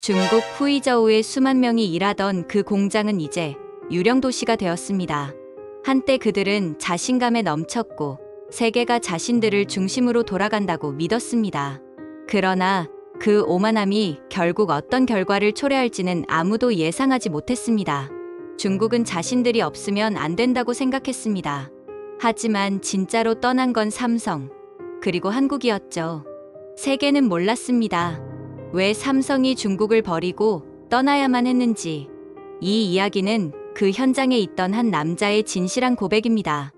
중국 후이저우에 수만 명이 일하던 그 공장은 이제 유령 도시가 되었습니다. 한때 그들은 자신감에 넘쳤고 세계가 자신들을 중심으로 돌아간다고 믿었습니다. 그러나 그 오만함이 결국 어떤 결과를 초래할지는 아무도 예상하지 못했습니다. 중국은 자신들이 없으면 안 된다고 생각했습니다. 하지만 진짜로 떠난 건 삼성, 그리고 한국이었죠. 세계는 몰랐습니다. 왜 삼성이 중국을 버리고 떠나야만 했는지. 이 이야기는 그 현장에 있던 한 남자의 진실한 고백입니다.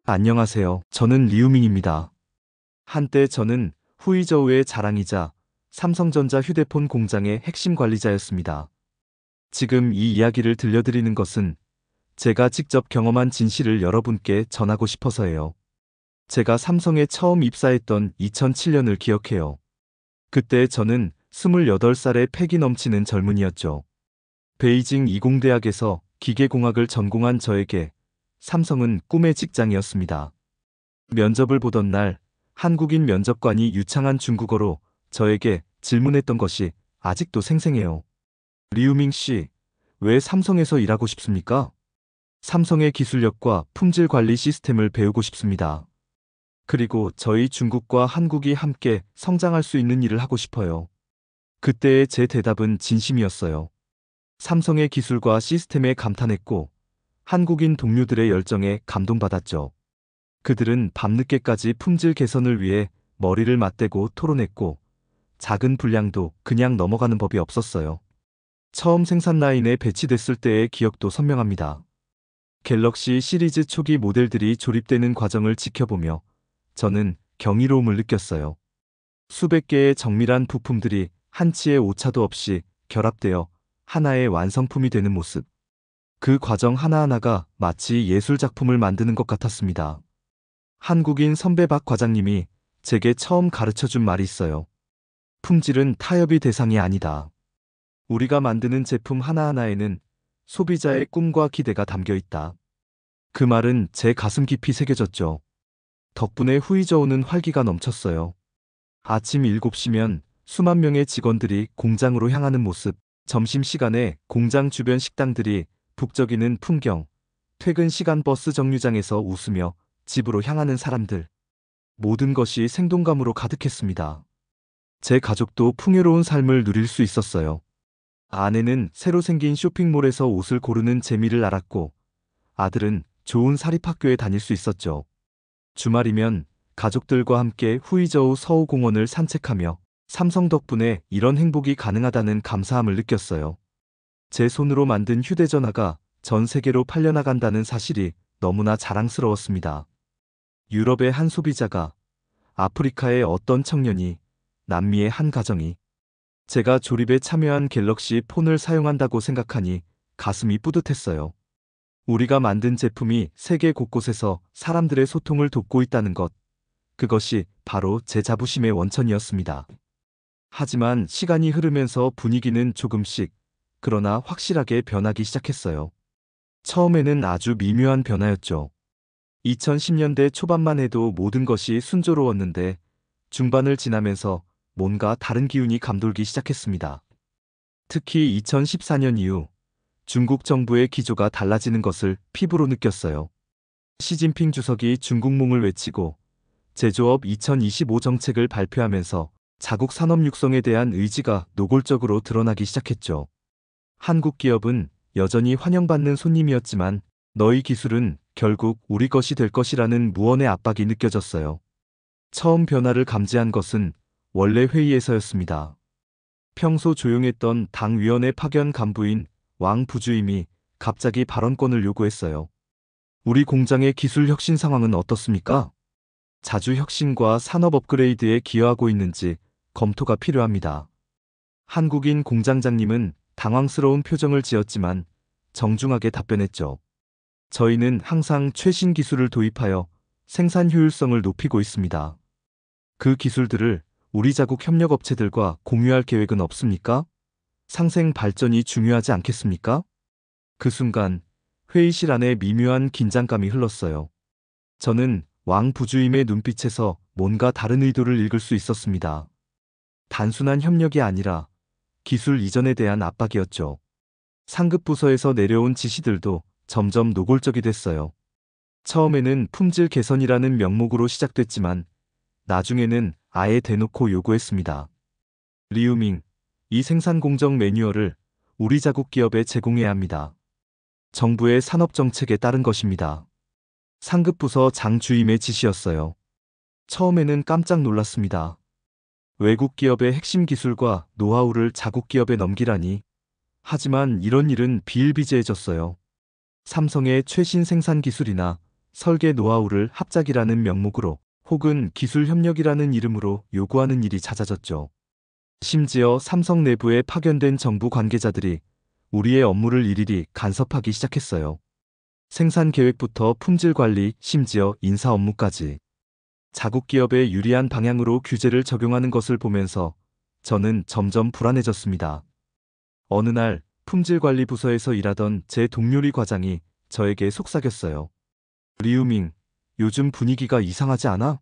안녕하세요. 저는 리우밍입니다. 한때 저는 후이저우의 자랑이자 삼성전자 휴대폰 공장의 핵심 관리자였습니다. 지금 이 이야기를 들려드리는 것은 제가 직접 경험한 진실을 여러분께 전하고 싶어서예요. 제가 삼성에 처음 입사했던 2007년을 기억해요. 그때 저는 28살의 패기 넘치는 젊은이였죠. 베이징 이공대학에서 기계공학을 전공한 저에게 삼성은 꿈의 직장이었습니다. 면접을 보던 날 한국인 면접관이 유창한 중국어로 저에게 질문했던 것이 아직도 생생해요. 리우밍 씨, 왜 삼성에서 일하고 싶습니까? 삼성의 기술력과 품질 관리 시스템을 배우고 싶습니다. 그리고 저희 중국과 한국이 함께 성장할 수 있는 일을 하고 싶어요. 그때의 제 대답은 진심이었어요. 삼성의 기술과 시스템에 감탄했고 한국인 동료들의 열정에 감동받았죠. 그들은 밤늦게까지 품질 개선을 위해 머리를 맞대고 토론했고 작은 불량도 그냥 넘어가는 법이 없었어요. 처음 생산 라인에 배치됐을 때의 기억도 선명합니다. 갤럭시 시리즈 초기 모델들이 조립되는 과정을 지켜보며 저는 경이로움을 느꼈어요. 수백 개의 정밀한 부품들이 한치의 오차도 없이 결합되어 하나의 완성품이 되는 모습. 그 과정 하나하나가 마치 예술작품을 만드는 것 같았습니다. 한국인 선배 박 과장님이 제게 처음 가르쳐준 말이 있어요. 품질은 타협의 대상이 아니다. 우리가 만드는 제품 하나하나에는 소비자의 꿈과 기대가 담겨 있다. 그 말은 제 가슴 깊이 새겨졌죠. 덕분에 후이저우는 활기가 넘쳤어요. 아침 7시면 수만 명의 직원들이 공장으로 향하는 모습, 점심시간에 공장 주변 식당들이 북적이는 풍경, 퇴근 시간 버스 정류장에서 웃으며 집으로 향하는 사람들. 모든 것이 생동감으로 가득했습니다. 제 가족도 풍요로운 삶을 누릴 수 있었어요. 아내는 새로 생긴 쇼핑몰에서 옷을 고르는 재미를 알았고, 아들은 좋은 사립학교에 다닐 수 있었죠. 주말이면 가족들과 함께 후이저우 서호공원을 산책하며 삼성 덕분에 이런 행복이 가능하다는 감사함을 느꼈어요. 제 손으로 만든 휴대전화가 전 세계로 팔려나간다는 사실이 너무나 자랑스러웠습니다. 유럽의 한 소비자가, 아프리카의 어떤 청년이, 남미의 한 가정이 제가 조립에 참여한 갤럭시 폰을 사용한다고 생각하니 가슴이 뿌듯했어요. 우리가 만든 제품이 세계 곳곳에서 사람들의 소통을 돕고 있다는 것, 그것이 바로 제 자부심의 원천이었습니다. 하지만 시간이 흐르면서 분위기는 조금씩, 그러나 확실하게 변하기 시작했어요. 처음에는 아주 미묘한 변화였죠. 2010년대 초반만 해도 모든 것이 순조로웠는데 중반을 지나면서 뭔가 다른 기운이 감돌기 시작했습니다. 특히 2014년 이후 중국 정부의 기조가 달라지는 것을 피부로 느꼈어요. 시진핑 주석이 중국몽을 외치고 제조업 2025 정책을 발표하면서 자국 산업 육성에 대한 의지가 노골적으로 드러나기 시작했죠. 한국 기업은 여전히 환영받는 손님이었지만 너희 기술은 결국 우리 것이 될 것이라는 무언의 압박이 느껴졌어요. 처음 변화를 감지한 것은 원래 회의에서였습니다. 평소 조용했던 당위원회 파견 간부인 왕 부주임이 갑자기 발언권을 요구했어요. 우리 공장의 기술 혁신 상황은 어떻습니까? 자주 혁신과 산업 업그레이드에 기여하고 있는지 검토가 필요합니다. 한국인 공장장님은 당황스러운 표정을 지었지만 정중하게 답변했죠. 저희는 항상 최신 기술을 도입하여 생산 효율성을 높이고 있습니다. 그 기술들을 우리 자국 협력업체들과 공유할 계획은 없습니까? 상생 발전이 중요하지 않겠습니까? 그 순간 회의실 안에 미묘한 긴장감이 흘렀어요. 저는 왕 부주임의 눈빛에서 뭔가 다른 의도를 읽을 수 있었습니다. 단순한 협력이 아니라 기술 이전에 대한 압박이었죠. 상급 부서에서 내려온 지시들도 점점 노골적이 됐어요. 처음에는 품질 개선이라는 명목으로 시작됐지만 나중에는 아예 대놓고 요구했습니다. 리우밍, 이 생산 공정 매뉴얼을 우리 자국 기업에 제공해야 합니다. 정부의 산업 정책에 따른 것입니다. 상급 부서 장 주임의 지시였어요. 처음에는 깜짝 놀랐습니다. 외국 기업의 핵심 기술과 노하우를 자국 기업에 넘기라니. 하지만 이런 일은 비일비재해졌어요. 삼성의 최신 생산 기술이나 설계 노하우를 합작이라는 명목으로 혹은 기술 협력이라는 이름으로 요구하는 일이 잦아졌죠. 심지어 삼성 내부에 파견된 정부 관계자들이 우리의 업무를 일일이 간섭하기 시작했어요. 생산 계획부터 품질 관리, 심지어 인사 업무까지. 자국 기업에 유리한 방향으로 규제를 적용하는 것을 보면서 저는 점점 불안해졌습니다. 어느 날 품질관리 부서에서 일하던 제 동료리 과장이 저에게 속삭였어요. 리우밍, 요즘 분위기가 이상하지 않아?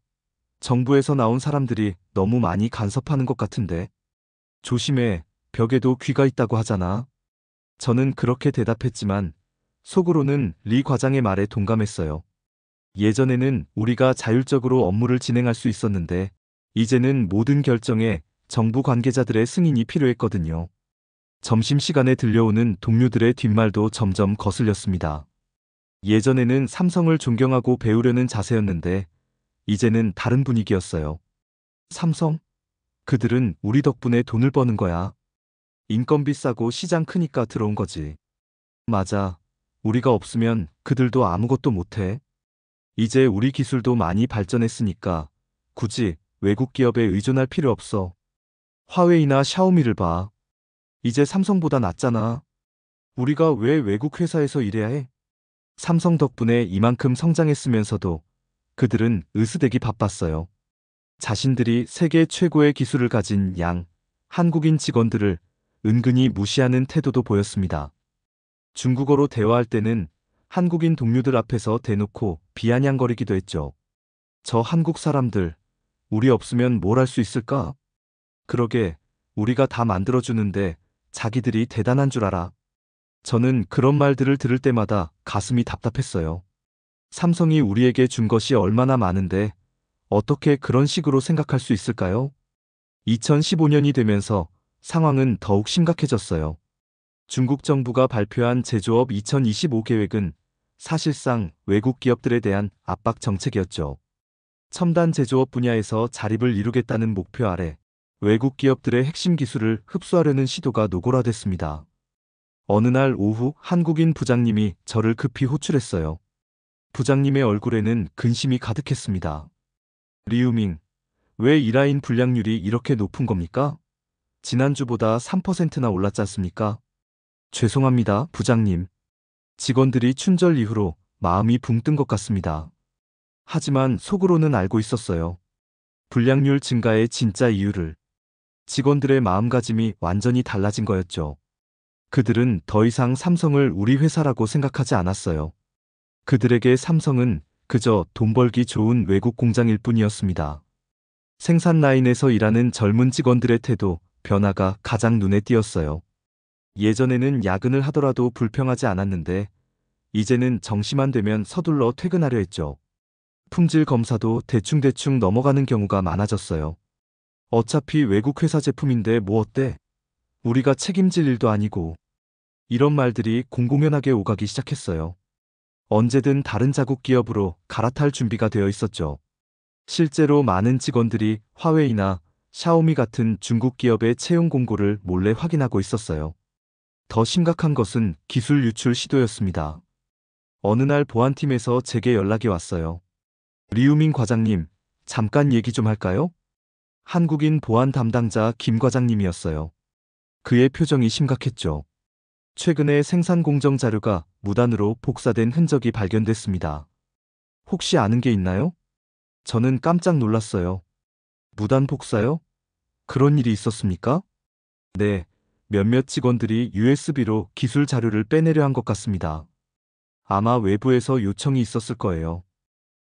정부에서 나온 사람들이 너무 많이 간섭하는 것 같은데. 조심해, 벽에도 귀가 있다고 하잖아. 저는 그렇게 대답했지만 속으로는 리 과장의 말에 동감했어요. 예전에는 우리가 자율적으로 업무를 진행할 수 있었는데 이제는 모든 결정에 정부 관계자들의 승인이 필요했거든요. 점심시간에 들려오는 동료들의 뒷말도 점점 거슬렸습니다. 예전에는 삼성을 존경하고 배우려는 자세였는데 이제는 다른 분위기였어요. 삼성? 그들은 우리 덕분에 돈을 버는 거야. 인건비 싸고 시장 크니까 들어온 거지. 맞아. 우리가 없으면 그들도 아무것도 못해. 이제 우리 기술도 많이 발전했으니까 굳이 외국 기업에 의존할 필요 없어. 화웨이나 샤오미를 봐. 이제 삼성보다 낫잖아. 우리가 왜 외국 회사에서 일해야 해? 삼성 덕분에 이만큼 성장했으면서도 그들은 으스대기 바빴어요. 자신들이 세계 최고의 기술을 가진 한국인 직원들을 은근히 무시하는 태도도 보였습니다. 중국어로 대화할 때는 한국인 동료들 앞에서 대놓고 비아냥거리기도 했죠. 저 한국 사람들, 우리 없으면 뭘 할 수 있을까? 그러게, 우리가 다 만들어주는데 자기들이 대단한 줄 알아. 저는 그런 말들을 들을 때마다 가슴이 답답했어요. 삼성이 우리에게 준 것이 얼마나 많은데 어떻게 그런 식으로 생각할 수 있을까요? 2015년이 되면서 상황은 더욱 심각해졌어요. 중국 정부가 발표한 제조업 2025 계획은 사실상 외국 기업들에 대한 압박 정책이었죠. 첨단 제조업 분야에서 자립을 이루겠다는 목표 아래 외국 기업들의 핵심 기술을 흡수하려는 시도가 노골화됐습니다. 어느 날 오후 한국인 부장님이 저를 급히 호출했어요. 부장님의 얼굴에는 근심이 가득했습니다. 리우밍, 왜 이라인 불량률이 이렇게 높은 겁니까? 지난주보다 3%나 올랐지 않습니까? 죄송합니다, 부장님. 직원들이 춘절 이후로 마음이 붕 뜬 것 같습니다. 하지만 속으로는 알고 있었어요. 불량률 증가의 진짜 이유를. 직원들의 마음가짐이 완전히 달라진 거였죠. 그들은 더 이상 삼성을 우리 회사라고 생각하지 않았어요. 그들에게 삼성은 그저 돈 벌기 좋은 외국 공장일 뿐이었습니다. 생산 라인에서 일하는 젊은 직원들의 태도, 변화가 가장 눈에 띄었어요. 예전에는 야근을 하더라도 불평하지 않았는데 이제는 정시만 되면 서둘러 퇴근하려 했죠. 품질 검사도 대충대충 넘어가는 경우가 많아졌어요. 어차피 외국 회사 제품인데 뭐 어때? 우리가 책임질 일도 아니고. 이런 말들이 공공연하게 오가기 시작했어요. 언제든 다른 자국 기업으로 갈아탈 준비가 되어 있었죠. 실제로 많은 직원들이 화웨이나 샤오미 같은 중국 기업의 채용 공고를 몰래 확인하고 있었어요. 더 심각한 것은 기술 유출 시도였습니다. 어느 날 보안팀에서 제게 연락이 왔어요. 리우밍 과장님, 잠깐 얘기 좀 할까요? 한국인 보안 담당자 김 과장님이었어요. 그의 표정이 심각했죠. 최근에 생산 공정 자료가 무단으로 복사된 흔적이 발견됐습니다. 혹시 아는 게 있나요? 저는 깜짝 놀랐어요. 무단 복사요? 그런 일이 있었습니까? 네, 몇몇 직원들이 USB로 기술 자료를 빼내려 한 것 같습니다. 아마 외부에서 요청이 있었을 거예요.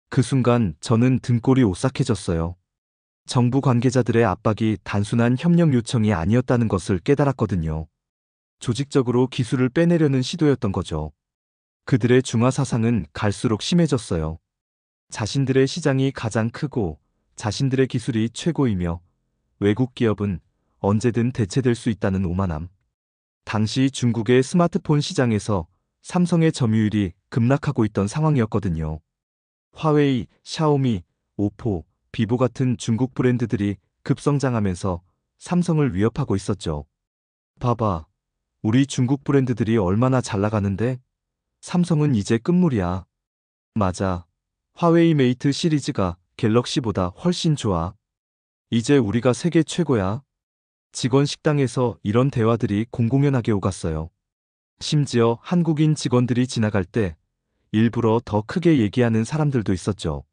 그 순간 저는 등골이 오싹해졌어요. 정부 관계자들의 압박이 단순한 협력 요청이 아니었다는 것을 깨달았거든요. 조직적으로 기술을 빼내려는 시도였던 거죠. 그들의 중화 사상은 갈수록 심해졌어요. 자신들의 시장이 가장 크고 자신들의 기술이 최고이며 외국 기업은 언제든 대체될 수 있다는 오만함. 당시 중국의 스마트폰 시장에서 삼성의 점유율이 급락하고 있던 상황이었거든요. 화웨이, 샤오미, 오포, 비보 같은 중국 브랜드들이 급성장하면서 삼성을 위협하고 있었죠. 봐봐, 우리 중국 브랜드들이 얼마나 잘 나가는데? 삼성은 이제 끝물이야. 맞아. 화웨이 메이트 시리즈가 갤럭시보다 훨씬 좋아. 이제 우리가 세계 최고야. 직원 식당에서 이런 대화들이 공공연하게 오갔어요. 심지어 한국인 직원들이 지나갈 때 일부러 더 크게 얘기하는 사람들도 있었죠.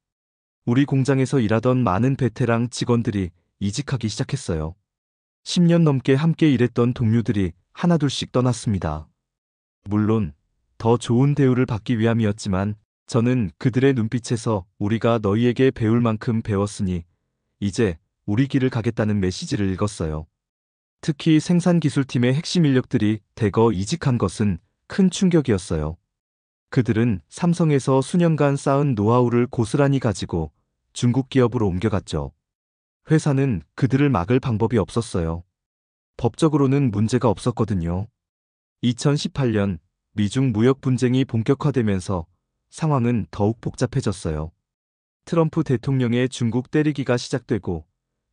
우리 공장에서 일하던 많은 베테랑 직원들이 이직하기 시작했어요. 10년 넘게 함께 일했던 동료들이 하나둘씩 떠났습니다. 물론 더 좋은 대우를 받기 위함이었지만 저는 그들의 눈빛에서 우리가 너희에게 배울 만큼 배웠으니 이제 우리 길을 가겠다는 메시지를 읽었어요. 특히 생산기술팀의 핵심 인력들이 대거 이직한 것은 큰 충격이었어요. 그들은 삼성에서 수년간 쌓은 노하우를 고스란히 가지고 중국 기업으로 옮겨갔죠. 회사는 그들을 막을 방법이 없었어요. 법적으로는 문제가 없었거든요. 2018년 미중 무역 분쟁이 본격화되면서 상황은 더욱 복잡해졌어요. 트럼프 대통령의 중국 때리기가 시작되고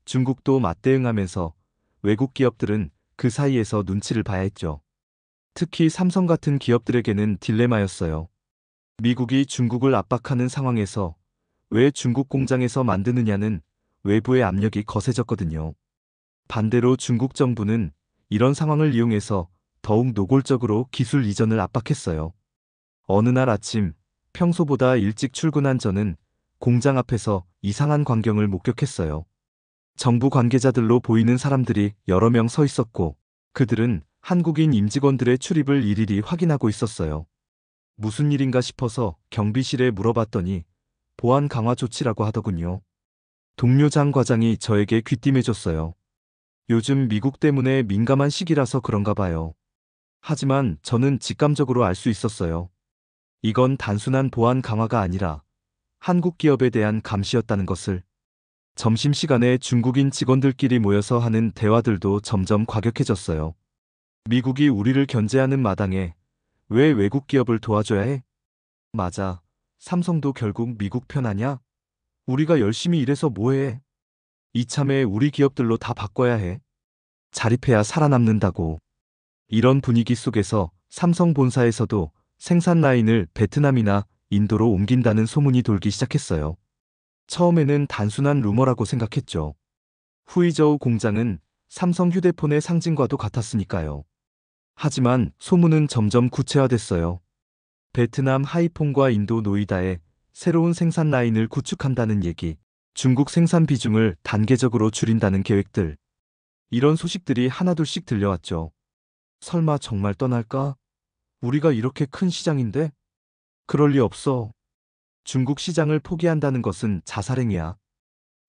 중국도 맞대응하면서 외국 기업들은 그 사이에서 눈치를 봐야 했죠. 특히 삼성 같은 기업들에게는 딜레마였어요. 미국이 중국을 압박하는 상황에서 왜 중국 공장에서 만드느냐는 외부의 압력이 거세졌거든요. 반대로 중국 정부는 이런 상황을 이용해서 더욱 노골적으로 기술 이전을 압박했어요. 어느 날 아침, 평소보다 일찍 출근한 저는 공장 앞에서 이상한 광경을 목격했어요. 정부 관계자들로 보이는 사람들이 여러 명 서 있었고, 그들은 한국인 임직원들의 출입을 일일이 확인하고 있었어요. 무슨 일인가 싶어서 경비실에 물어봤더니 보안 강화 조치라고 하더군요. 동료 장 과장이 저에게 귀띔해줬어요. 요즘 미국 때문에 민감한 시기라서 그런가 봐요. 하지만 저는 직감적으로 알 수 있었어요. 이건 단순한 보안 강화가 아니라 한국 기업에 대한 감시였다는 것을. 점심시간에 중국인 직원들끼리 모여서 하는 대화들도 점점 과격해졌어요. 미국이 우리를 견제하는 마당에 왜 외국 기업을 도와줘야 해? 맞아. 삼성도 결국 미국 편 아냐? 우리가 열심히 일해서 뭐해? 이참에 우리 기업들로 다 바꿔야 해. 자립해야 살아남는다고. 이런 분위기 속에서 삼성 본사에서도 생산 라인을 베트남이나 인도로 옮긴다는 소문이 돌기 시작했어요. 처음에는 단순한 루머라고 생각했죠. 후이저우 공장은 삼성 휴대폰의 상징과도 같았으니까요. 하지만 소문은 점점 구체화됐어요. 베트남 하이퐁과 인도 노이다에 새로운 생산 라인을 구축한다는 얘기, 중국 생산 비중을 단계적으로 줄인다는 계획들. 이런 소식들이 하나둘씩 들려왔죠. 설마 정말 떠날까? 우리가 이렇게 큰 시장인데? 그럴 리 없어. 중국 시장을 포기한다는 것은 자살행위야.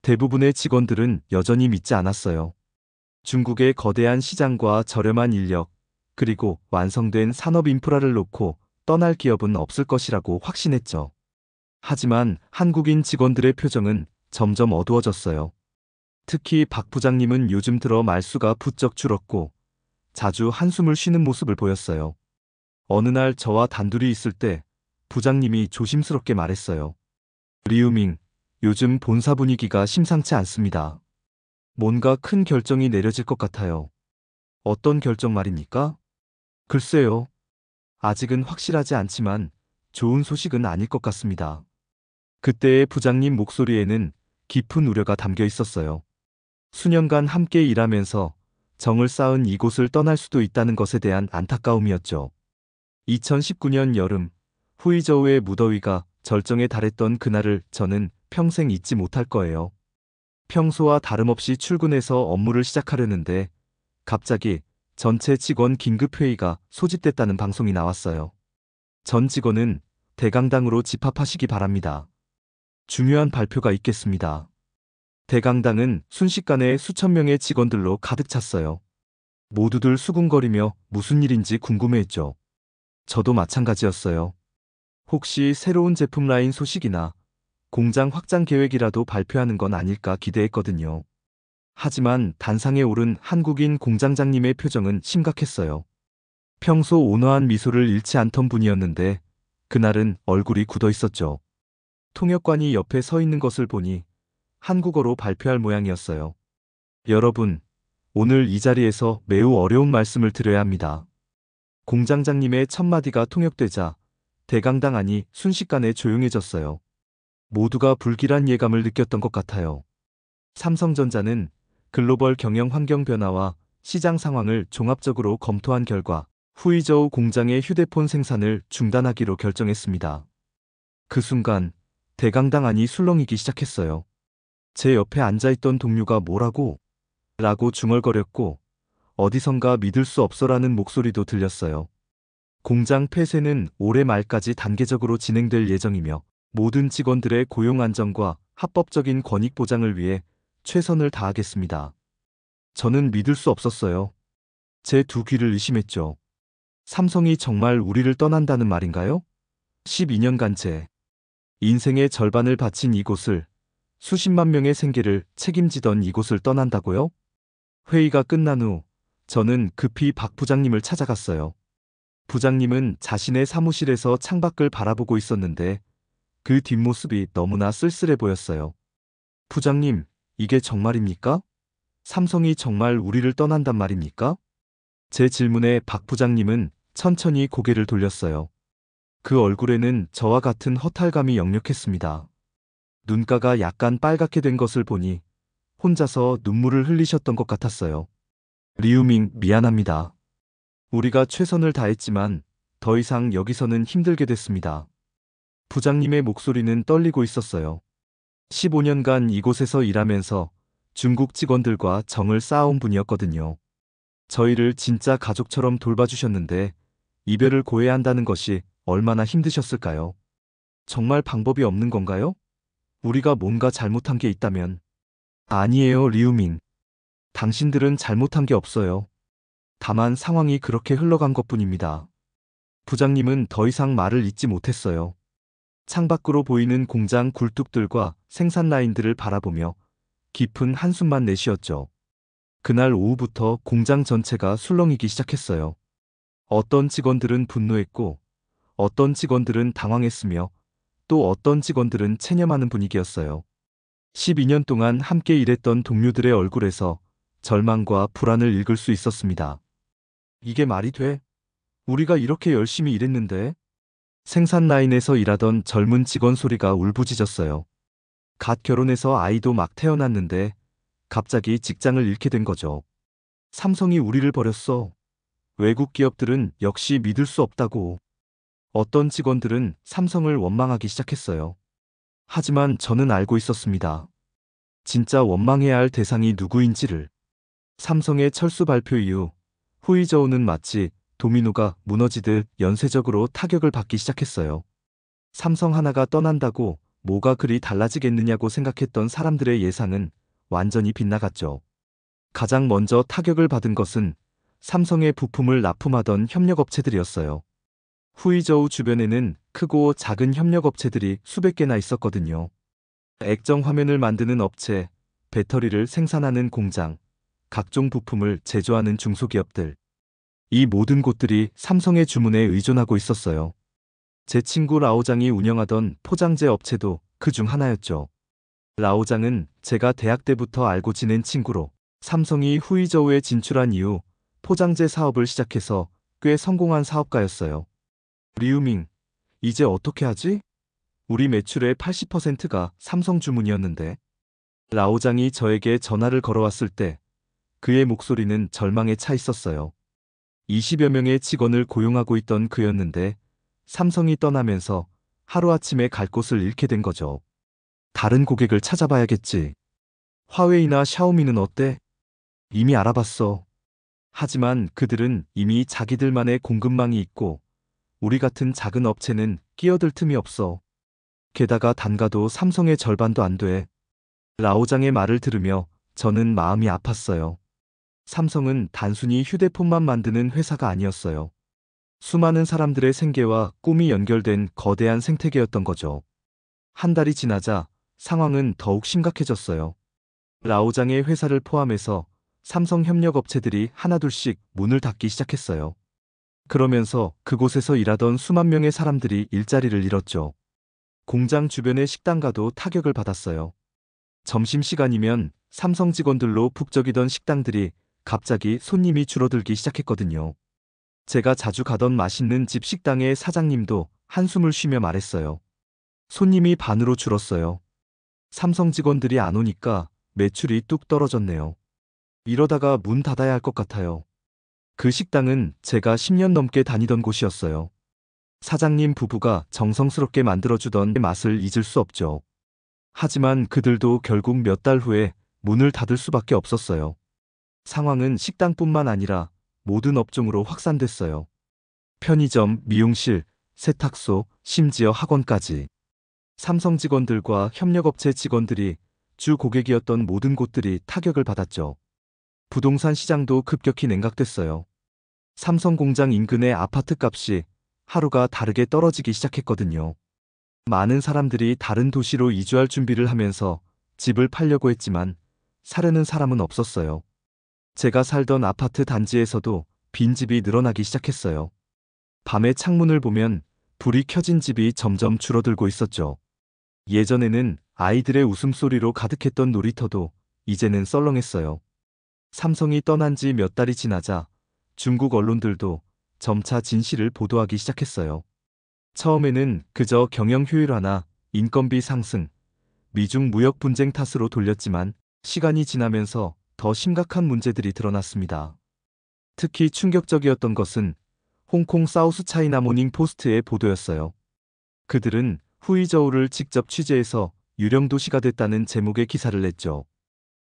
대부분의 직원들은 여전히 믿지 않았어요. 중국의 거대한 시장과 저렴한 인력, 그리고 완성된 산업 인프라를 놓고 떠날 기업은 없을 것이라고 확신했죠. 하지만 한국인 직원들의 표정은 점점 어두워졌어요. 특히 박 부장님은 요즘 들어 말수가 부쩍 줄었고 자주 한숨을 쉬는 모습을 보였어요. 어느 날 저와 단둘이 있을 때 부장님이 조심스럽게 말했어요. 리우밍, 요즘 본사 분위기가 심상치 않습니다. 뭔가 큰 결정이 내려질 것 같아요. 어떤 결정 말입니까? 글쎄요. 아직은 확실하지 않지만 좋은 소식은 아닐 것 같습니다. 그때의 부장님 목소리에는 깊은 우려가 담겨 있었어요. 수년간 함께 일하면서 정을 쌓은 이곳을 떠날 수도 있다는 것에 대한 안타까움이었죠. 2019년 여름, 후이저우의 무더위가 절정에 달했던 그날을 저는 평생 잊지 못할 거예요. 평소와 다름없이 출근해서 업무를 시작하려는데 갑자기 전체 직원 긴급회의가 소집됐다는 방송이 나왔어요. 전 직원은 대강당으로 집합하시기 바랍니다. 중요한 발표가 있겠습니다. 대강당은 순식간에 수천 명의 직원들로 가득 찼어요. 모두들 수군거리며 무슨 일인지 궁금해했죠. 저도 마찬가지였어요. 혹시 새로운 제품 라인 소식이나 공장 확장 계획이라도 발표하는 건 아닐까 기대했거든요. 하지만 단상에 오른 한국인 공장장님의 표정은 심각했어요. 평소 온화한 미소를 잃지 않던 분이었는데 그날은 얼굴이 굳어 있었죠. 통역관이 옆에 서 있는 것을 보니 한국어로 발표할 모양이었어요. 여러분, 오늘 이 자리에서 매우 어려운 말씀을 드려야 합니다. 공장장님의 첫마디가 통역되자 대강당 안이 순식간에 조용해졌어요. 모두가 불길한 예감을 느꼈던 것 같아요. 삼성전자는 글로벌 경영 환경 변화와 시장 상황을 종합적으로 검토한 결과 후이저우 공장의 휴대폰 생산을 중단하기로 결정했습니다. 그 순간 대강당 안이 술렁이기 시작했어요. 제 옆에 앉아있던 동료가 뭐라고? 라고 중얼거렸고 어디선가 믿을 수 없어라는 목소리도 들렸어요. 공장 폐쇄는 올해 말까지 단계적으로 진행될 예정이며 모든 직원들의 고용 안정과 합법적인 권익 보장을 위해 최선을 다하겠습니다. 저는 믿을 수 없었어요. 제 두 귀를 의심했죠. 삼성이 정말 우리를 떠난다는 말인가요? 12년간 제 인생의 절반을 바친 이곳을, 수십만 명의 생계를 책임지던 이곳을 떠난다고요? 회의가 끝난 후 저는 급히 박 부장님을 찾아갔어요. 부장님은 자신의 사무실에서 창밖을 바라보고 있었는데 그 뒷모습이 너무나 쓸쓸해 보였어요. 부장님, 이게 정말입니까? 삼성이 정말 우리를 떠난단 말입니까? 제 질문에 박 부장님은 천천히 고개를 돌렸어요. 그 얼굴에는 저와 같은 허탈감이 역력했습니다. 눈가가 약간 빨갛게 된 것을 보니 혼자서 눈물을 흘리셨던 것 같았어요. 리우밍, 미안합니다. 우리가 최선을 다했지만 더 이상 여기서는 힘들게 됐습니다. 부장님의 목소리는 떨리고 있었어요. 15년간 이곳에서 일하면서 중국 직원들과 정을 쌓아온 분이었거든요. 저희를 진짜 가족처럼 돌봐주셨는데 이별을 고해야 한다는 것이 얼마나 힘드셨을까요? 정말 방법이 없는 건가요? 우리가 뭔가 잘못한 게 있다면. 아니에요, 리우밍. 당신들은 잘못한 게 없어요. 다만 상황이 그렇게 흘러간 것뿐입니다. 부장님은 더 이상 말을 잇지 못했어요. 창밖으로 보이는 공장 굴뚝들과 생산 라인들을 바라보며 깊은 한숨만 내쉬었죠. 그날 오후부터 공장 전체가 술렁이기 시작했어요. 어떤 직원들은 분노했고, 어떤 직원들은 당황했으며, 또 어떤 직원들은 체념하는 분위기였어요. 12년 동안 함께 일했던 동료들의 얼굴에서 절망과 불안을 읽을 수 있었습니다. 이게 말이 돼? 우리가 이렇게 열심히 일했는데? 생산 라인에서 일하던 젊은 직원 소리가 울부짖었어요. 갓 결혼해서 아이도 막 태어났는데 갑자기 직장을 잃게 된 거죠. 삼성이 우리를 버렸어. 외국 기업들은 역시 믿을 수 없다고. 어떤 직원들은 삼성을 원망하기 시작했어요. 하지만 저는 알고 있었습니다. 진짜 원망해야 할 대상이 누구인지를. 삼성의 철수 발표 이후 후이저우는 마치 도미노가 무너지듯 연쇄적으로 타격을 받기 시작했어요. 삼성 하나가 떠난다고 뭐가 그리 달라지겠느냐고 생각했던 사람들의 예상은 완전히 빗나갔죠. 가장 먼저 타격을 받은 것은 삼성의 부품을 납품하던 협력업체들이었어요. 후이저우 주변에는 크고 작은 협력업체들이 수백 개나 있었거든요. 액정 화면을 만드는 업체, 배터리를 생산하는 공장, 각종 부품을 제조하는 중소기업들. 이 모든 곳들이 삼성의 주문에 의존하고 있었어요. 제 친구 라오장이 운영하던 포장재 업체도 그 중 하나였죠. 라오장은 제가 대학 때부터 알고 지낸 친구로 삼성이 후이저우에 진출한 이후 포장재 사업을 시작해서 꽤 성공한 사업가였어요. 리우밍, 이제 어떻게 하지? 우리 매출의 80%가 삼성 주문이었는데. 라오장이 저에게 전화를 걸어왔을 때 그의 목소리는 절망에 차 있었어요. 20여 명의 직원을 고용하고 있던 그였는데 삼성이 떠나면서 하루아침에 갈 곳을 잃게 된 거죠. 다른 고객을 찾아봐야겠지. 화웨이나 샤오미는 어때? 이미 알아봤어. 하지만 그들은 이미 자기들만의 공급망이 있고 우리 같은 작은 업체는 끼어들 틈이 없어. 게다가 단가도 삼성의 절반도 안 돼. 라오장의 말을 들으며 저는 마음이 아팠어요. 삼성은 단순히 휴대폰만 만드는 회사가 아니었어요. 수많은 사람들의 생계와 꿈이 연결된 거대한 생태계였던 거죠. 한 달이 지나자 상황은 더욱 심각해졌어요. 라오장의 회사를 포함해서 삼성 협력업체들이 하나둘씩 문을 닫기 시작했어요. 그러면서 그곳에서 일하던 수만 명의 사람들이 일자리를 잃었죠. 공장 주변의 식당가도 타격을 받았어요. 점심시간이면 삼성 직원들로 북적이던 식당들이 갑자기 손님이 줄어들기 시작했거든요. 제가 자주 가던 맛있는 집 식당의 사장님도 한숨을 쉬며 말했어요. 손님이 반으로 줄었어요. 삼성 직원들이 안 오니까 매출이 뚝 떨어졌네요. 이러다가 문 닫아야 할 것 같아요. 그 식당은 제가 10년 넘게 다니던 곳이었어요. 사장님 부부가 정성스럽게 만들어주던 맛을 잊을 수 없죠. 하지만 그들도 결국 몇 달 후에 문을 닫을 수밖에 없었어요. 상황은 식당뿐만 아니라 모든 업종으로 확산됐어요. 편의점, 미용실, 세탁소, 심지어 학원까지. 삼성 직원들과 협력업체 직원들이 주 고객이었던 모든 곳들이 타격을 받았죠. 부동산 시장도 급격히 냉각됐어요. 삼성 공장 인근의 아파트 값이 하루가 다르게 떨어지기 시작했거든요. 많은 사람들이 다른 도시로 이주할 준비를 하면서 집을 팔려고 했지만 사려는 사람은 없었어요. 제가 살던 아파트 단지에서도 빈집이 늘어나기 시작했어요. 밤에 창문을 보면 불이 켜진 집이 점점 줄어들고 있었죠. 예전에는 아이들의 웃음소리로 가득했던 놀이터도 이제는 썰렁했어요. 삼성이 떠난 지 몇 달이 지나자 중국 언론들도 점차 진실을 보도하기 시작했어요. 처음에는 그저 경영 효율화나 인건비 상승, 미중 무역 분쟁 탓으로 돌렸지만 시간이 지나면서 더 심각한 문제들이 드러났습니다. 특히 충격적이었던 것은 홍콩 사우스 차이나 모닝 포스트의 보도였어요. 그들은 후이저우를 직접 취재해서 유령 도시가 됐다는 제목의 기사를 냈죠.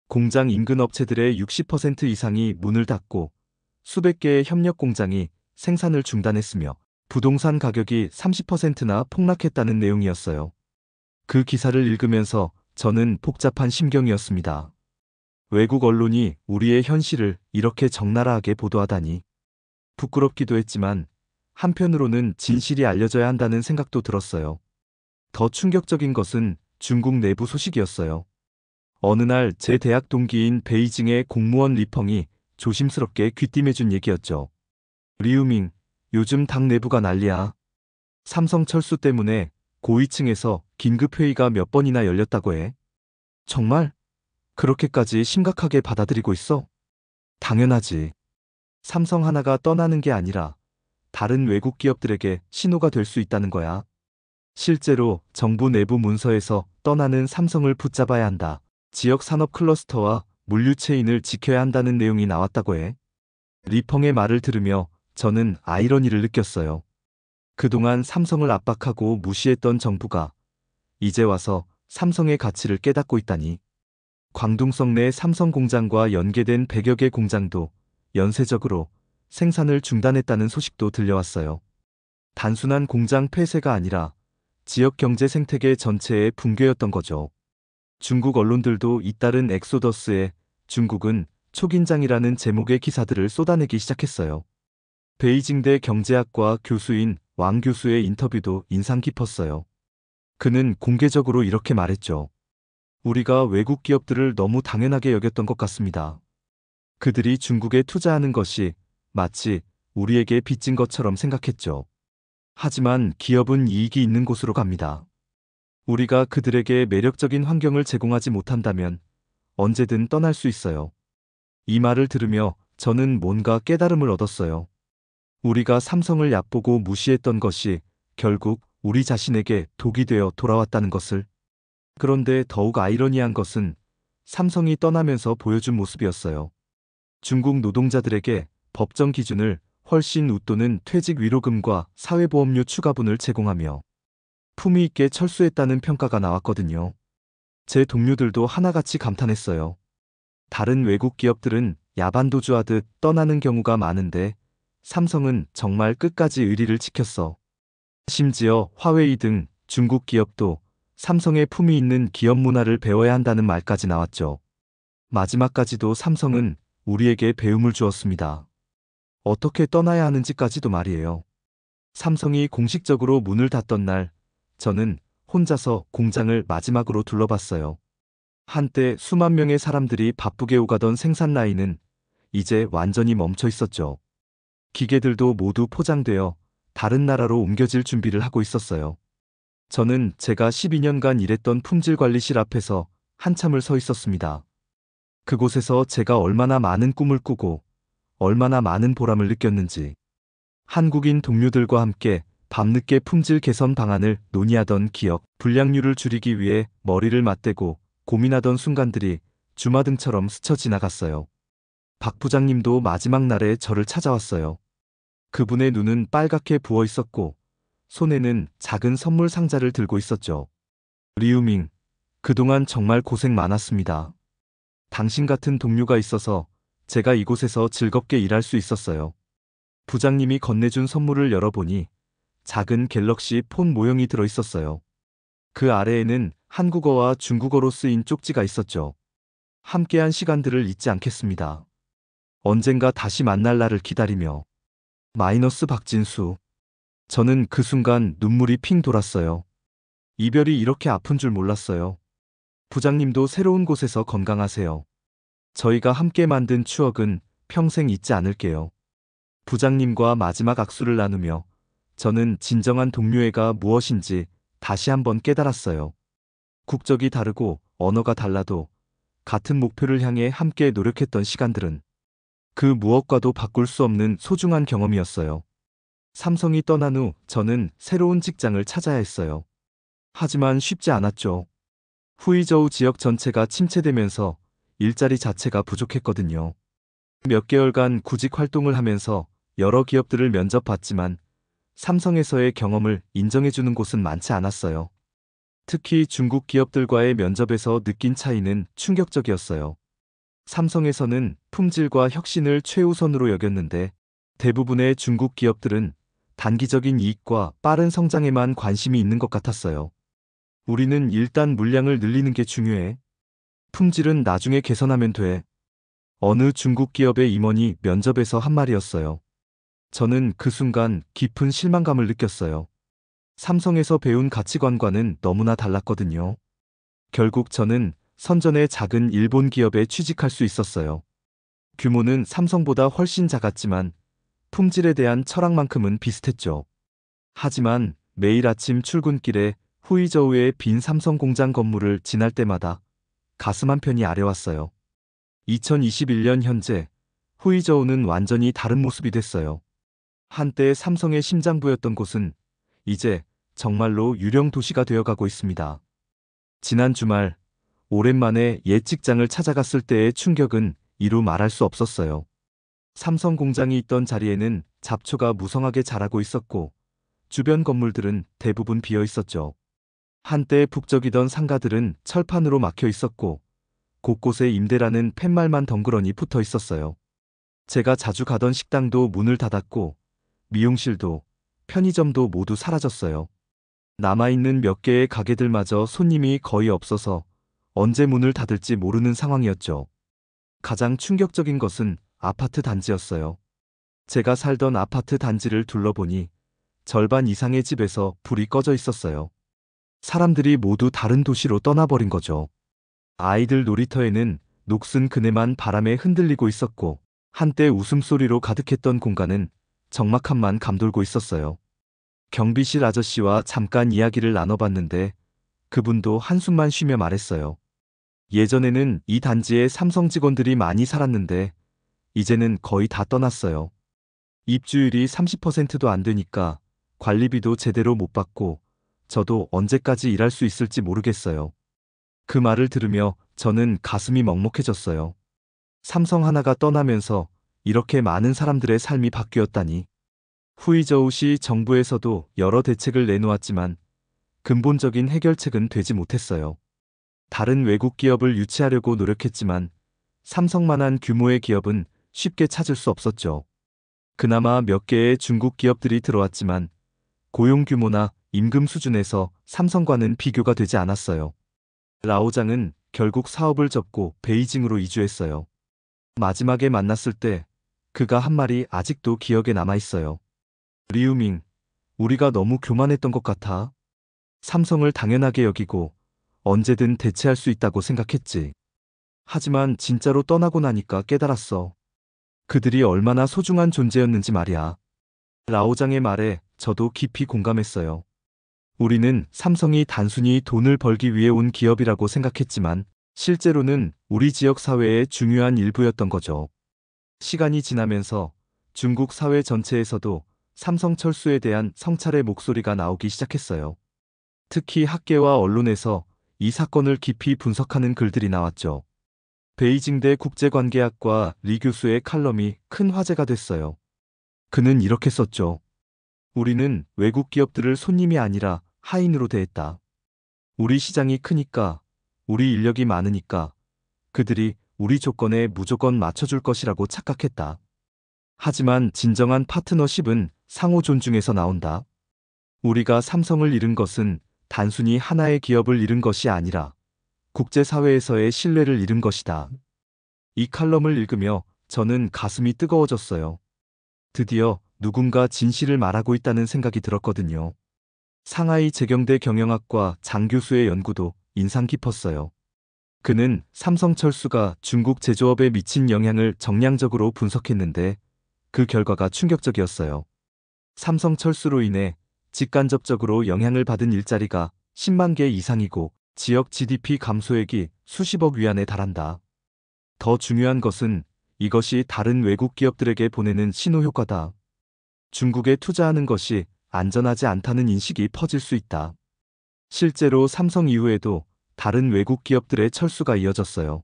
공장 인근 업체들의 60% 이상이 문을 닫고 수백 개의 협력 공장이 생산을 중단했으며 부동산 가격이 30%나 폭락했다는 내용이었어요. 그 기사를 읽으면서 저는 복잡한 심경이었습니다. 외국 언론이 우리의 현실을 이렇게 적나라하게 보도하다니. 부끄럽기도 했지만 한편으로는 진실이 알려져야 한다는 생각도 들었어요. 더 충격적인 것은 중국 내부 소식이었어요. 어느 날 제 대학 동기인 베이징의 공무원 리펑이 조심스럽게 귀띔해준 얘기였죠. 리우밍, 요즘 당 내부가 난리야. 삼성 철수 때문에 고위층에서 긴급회의가 몇 번이나 열렸다고 해. 정말? 그렇게까지 심각하게 받아들이고 있어? 당연하지. 삼성 하나가 떠나는 게 아니라 다른 외국 기업들에게 신호가 될 수 있다는 거야. 실제로 정부 내부 문서에서 떠나는 삼성을 붙잡아야 한다. 지역 산업 클러스터와 물류 체인을 지켜야 한다는 내용이 나왔다고 해. 리펑의 말을 들으며 저는 아이러니를 느꼈어요. 그동안 삼성을 압박하고 무시했던 정부가 이제 와서 삼성의 가치를 깨닫고 있다니. 광둥성 내 삼성 공장과 연계된 100여 개 공장도 연쇄적으로 생산을 중단했다는 소식도 들려왔어요. 단순한 공장 폐쇄가 아니라 지역 경제 생태계 전체의 붕괴였던 거죠. 중국 언론들도 잇따른 엑소더스에 중국은 초긴장이라는 제목의 기사들을 쏟아내기 시작했어요. 베이징대 경제학과 교수인 왕 교수의 인터뷰도 인상 깊었어요. 그는 공개적으로 이렇게 말했죠. 우리가 외국 기업들을 너무 당연하게 여겼던 것 같습니다. 그들이 중국에 투자하는 것이 마치 우리에게 빚진 것처럼 생각했죠. 하지만 기업은 이익이 있는 곳으로 갑니다. 우리가 그들에게 매력적인 환경을 제공하지 못한다면 언제든 떠날 수 있어요. 이 말을 들으며 저는 뭔가 깨달음을 얻었어요. 우리가 삼성을 얕보고 무시했던 것이 결국 우리 자신에게 독이 되어 돌아왔다는 것을. 그런데 더욱 아이러니한 것은 삼성이 떠나면서 보여준 모습이었어요. 중국 노동자들에게 법정 기준을 훨씬 웃도는 퇴직 위로금과 사회보험료 추가분을 제공하며 품위 있게 철수했다는 평가가 나왔거든요. 제 동료들도 하나같이 감탄했어요. 다른 외국 기업들은 야반도주하듯 떠나는 경우가 많은데 삼성은 정말 끝까지 의리를 지켰어. 심지어 화웨이 등 중국 기업도 삼성의 품위 있는 기업 문화를 배워야 한다는 말까지 나왔죠. 마지막까지도 삼성은 우리에게 배움을 주었습니다. 어떻게 떠나야 하는지까지도 말이에요. 삼성이 공식적으로 문을 닫던 날, 저는 혼자서 공장을 마지막으로 둘러봤어요. 한때 수만 명의 사람들이 바쁘게 오가던 생산 라인은 이제 완전히 멈춰 있었죠. 기계들도 모두 포장되어 다른 나라로 옮겨질 준비를 하고 있었어요. 저는 제가 12년간 일했던 품질관리실 앞에서 한참을 서 있었습니다. 그곳에서 제가 얼마나 많은 꿈을 꾸고 얼마나 많은 보람을 느꼈는지, 한국인 동료들과 함께 밤늦게 품질 개선 방안을 논의하던 기억, 불량률을 줄이기 위해 머리를 맞대고 고민하던 순간들이 주마등처럼 스쳐 지나갔어요. 박 부장님도 마지막 날에 저를 찾아왔어요. 그분의 눈은 빨갛게 부어 있었고 손에는 작은 선물 상자를 들고 있었죠. 리우밍, 그동안 정말 고생 많았습니다. 당신 같은 동료가 있어서 제가 이곳에서 즐겁게 일할 수 있었어요. 부장님이 건네준 선물을 열어보니 작은 갤럭시 폰 모형이 들어 있었어요. 그 아래에는 한국어와 중국어로 쓰인 쪽지가 있었죠. 함께한 시간들을 잊지 않겠습니다. 언젠가 다시 만날 날을 기다리며. 마이너스 박진수. 저는 그 순간 눈물이 핑 돌았어요. 이별이 이렇게 아픈 줄 몰랐어요. 부장님도 새로운 곳에서 건강하세요. 저희가 함께 만든 추억은 평생 잊지 않을게요. 부장님과 마지막 악수를 나누며 저는 진정한 동료애가 무엇인지 다시 한번 깨달았어요. 국적이 다르고 언어가 달라도 같은 목표를 향해 함께 노력했던 시간들은 그 무엇과도 바꿀 수 없는 소중한 경험이었어요. 삼성이 떠난 후 저는 새로운 직장을 찾아야 했어요. 하지만 쉽지 않았죠. 후이저우 지역 전체가 침체되면서 일자리 자체가 부족했거든요. 몇 개월간 구직 활동을 하면서 여러 기업들을 면접봤지만 삼성에서의 경험을 인정해주는 곳은 많지 않았어요. 특히 중국 기업들과의 면접에서 느낀 차이는 충격적이었어요. 삼성에서는 품질과 혁신을 최우선으로 여겼는데 대부분의 중국 기업들은 단기적인 이익과 빠른 성장에만 관심이 있는 것 같았어요. 우리는 일단 물량을 늘리는 게 중요해. 품질은 나중에 개선하면 돼. 어느 중국 기업의 임원이 면접에서 한 말이었어요. 저는 그 순간 깊은 실망감을 느꼈어요. 삼성에서 배운 가치관과는 너무나 달랐거든요. 결국 저는 선전의 작은 일본 기업에 취직할 수 있었어요. 규모는 삼성보다 훨씬 작았지만 품질에 대한 철학만큼은 비슷했죠. 하지만 매일 아침 출근길에 후이저우의 빈 삼성 공장 건물을 지날 때마다 가슴 한편이 아려왔어요. 2021년 현재 후이저우는 완전히 다른 모습이 됐어요. 한때 삼성의 심장부였던 곳은 이제 정말로 유령 도시가 되어가고 있습니다. 지난 주말 오랜만에 옛 직장을 찾아갔을 때의 충격은 이루 말할 수 없었어요. 삼성 공장이 있던 자리에는 잡초가 무성하게 자라고 있었고 주변 건물들은 대부분 비어 있었죠. 한때 북적이던 상가들은 철판으로 막혀 있었고 곳곳에 임대라는 팻말만 덩그러니 붙어 있었어요. 제가 자주 가던 식당도 문을 닫았고 미용실도 편의점도 모두 사라졌어요. 남아있는 몇 개의 가게들마저 손님이 거의 없어서 언제 문을 닫을지 모르는 상황이었죠. 가장 충격적인 것은 아파트 단지였어요. 제가 살던 아파트 단지를 둘러보니 절반 이상의 집에서 불이 꺼져 있었어요. 사람들이 모두 다른 도시로 떠나버린 거죠. 아이들 놀이터에는 녹슨 그네만 바람에 흔들리고 있었고 한때 웃음소리로 가득했던 공간은 적막함만 감돌고 있었어요. 경비실 아저씨와 잠깐 이야기를 나눠봤는데 그분도 한숨만 쉬며 말했어요. 예전에는 이 단지에 삼성 직원들이 많이 살았는데 이제는 거의 다 떠났어요. 입주율이 30%도 안 되니까 관리비도 제대로 못 받고 저도 언제까지 일할 수 있을지 모르겠어요. 그 말을 들으며 저는 가슴이 먹먹해졌어요. 삼성 하나가 떠나면서 이렇게 많은 사람들의 삶이 바뀌었다니. 후이저우시 정부에서도 여러 대책을 내놓았지만 근본적인 해결책은 되지 못했어요. 다른 외국 기업을 유치하려고 노력했지만 삼성만한 규모의 기업은 쉽게 찾을 수 없었죠. 그나마 몇 개의 중국 기업들이 들어왔지만 고용 규모나 임금 수준에서 삼성과는 비교가 되지 않았어요. 라오장은 결국 사업을 접고 베이징으로 이주했어요. 마지막에 만났을 때 그가 한 말이 아직도 기억에 남아 있어요. 리우밍, 우리가 너무 교만했던 것 같아. 삼성을 당연하게 여기고 언제든 대체할 수 있다고 생각했지. 하지만 진짜로 떠나고 나니까 깨달았어. 그들이 얼마나 소중한 존재였는지 말이야. 라오장의 말에 저도 깊이 공감했어요. 우리는 삼성이 단순히 돈을 벌기 위해 온 기업이라고 생각했지만 실제로는 우리 지역 사회의 중요한 일부였던 거죠. 시간이 지나면서 중국 사회 전체에서도 삼성철수에 대한 성찰의 목소리가 나오기 시작했어요. 특히 학계와 언론에서 이 사건을 깊이 분석하는 글들이 나왔죠. 베이징대 국제관계학과 리 교수의 칼럼이 큰 화제가 됐어요. 그는 이렇게 썼죠. 우리는 외국 기업들을 손님이 아니라 하인으로 대했다. 우리 시장이 크니까, 우리 인력이 많으니까 그들이 우리 조건에 무조건 맞춰줄 것이라고 착각했다. 하지만 진정한 파트너십은 상호 존중에서 나온다. 우리가 삼성을 잃은 것은 단순히 하나의 기업을 잃은 것이 아니라 국제사회에서의 신뢰를 잃은 것이다. 이 칼럼을 읽으며 저는 가슴이 뜨거워졌어요. 드디어 누군가 진실을 말하고 있다는 생각이 들었거든요. 상하이 재경대 경영학과 장 교수의 연구도 인상 깊었어요. 그는 삼성철수가 중국 제조업에 미친 영향을 정량적으로 분석했는데 그 결과가 충격적이었어요. 삼성철수로 인해 직간접적으로 영향을 받은 일자리가 10만 개 이상이고 지역 GDP 감소액이 수십억 위안에 달한다. 더 중요한 것은 이것이 다른 외국 기업들에게 보내는 신호 효과다. 중국에 투자하는 것이 안전하지 않다는 인식이 퍼질 수 있다. 실제로 삼성 이후에도 다른 외국 기업들의 철수가 이어졌어요.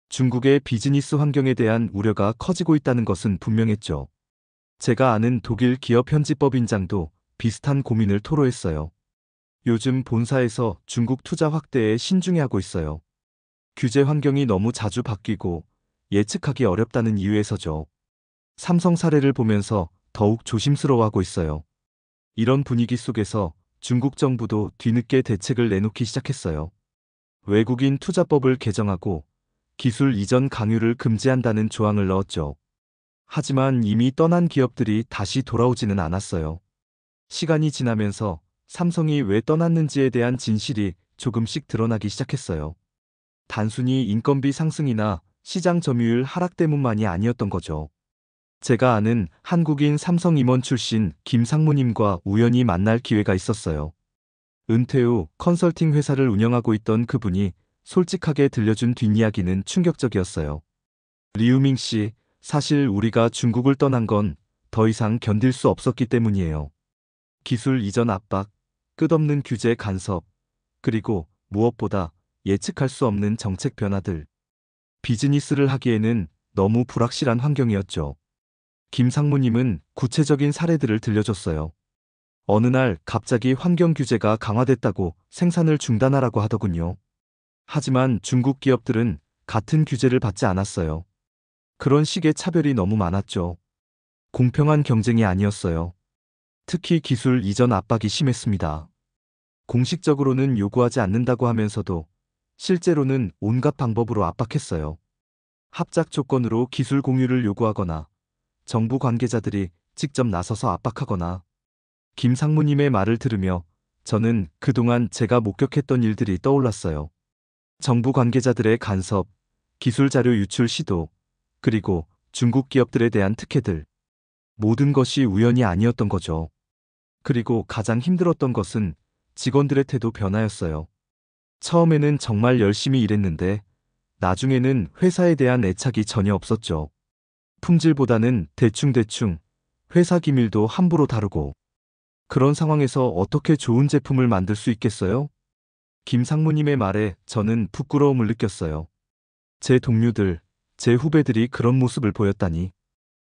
중국의 비즈니스 환경에 대한 우려가 커지고 있다는 것은 분명했죠. 제가 아는 독일 기업 현지법인장도 비슷한 고민을 토로했어요. 요즘 본사에서 중국 투자 확대에 신중해하고 있어요. 규제 환경이 너무 자주 바뀌고 예측하기 어렵다는 이유에서죠. 삼성 사례를 보면서 더욱 조심스러워하고 있어요. 이런 분위기 속에서 중국 정부도 뒤늦게 대책을 내놓기 시작했어요. 외국인 투자법을 개정하고 기술 이전 강요를 금지한다는 조항을 넣었죠. 하지만 이미 떠난 기업들이 다시 돌아오지는 않았어요. 시간이 지나면서 삼성이 왜 떠났는지에 대한 진실이 조금씩 드러나기 시작했어요. 단순히 인건비 상승이나 시장 점유율 하락 때문만이 아니었던 거죠. 제가 아는 한국인 삼성 임원 출신 김상무님과 우연히 만날 기회가 있었어요. 은퇴 후 컨설팅 회사를 운영하고 있던 그분이 솔직하게 들려준 뒷이야기는 충격적이었어요. 리우밍 씨, 사실 우리가 중국을 떠난 건 더 이상 견딜 수 없었기 때문이에요. 기술 이전 압박, 끝없는 규제 간섭, 그리고 무엇보다 예측할 수 없는 정책 변화들. 비즈니스를 하기에는 너무 불확실한 환경이었죠. 김상무님은 구체적인 사례들을 들려줬어요. 어느 날 갑자기 환경 규제가 강화됐다고 생산을 중단하라고 하더군요. 하지만 중국 기업들은 같은 규제를 받지 않았어요. 그런 식의 차별이 너무 많았죠. 공평한 경쟁이 아니었어요. 특히 기술 이전 압박이 심했습니다. 공식적으로는 요구하지 않는다고 하면서도 실제로는 온갖 방법으로 압박했어요. 합작 조건으로 기술 공유를 요구하거나 정부 관계자들이 직접 나서서 압박하거나. 김상무님의 말을 들으며 저는 그동안 제가 목격했던 일들이 떠올랐어요. 정부 관계자들의 간섭, 기술 자료 유출 시도, 그리고 중국 기업들에 대한 특혜들. 모든 것이 우연이 아니었던 거죠. 그리고 가장 힘들었던 것은 직원들의 태도 변화였어요. 처음에는 정말 열심히 일했는데 나중에는 회사에 대한 애착이 전혀 없었죠. 품질보다는 대충대충, 회사 기밀도 함부로 다루고. 그런 상황에서 어떻게 좋은 제품을 만들 수 있겠어요? 김상무님의 말에 저는 부끄러움을 느꼈어요. 제 동료들, 제 후배들이 그런 모습을 보였다니.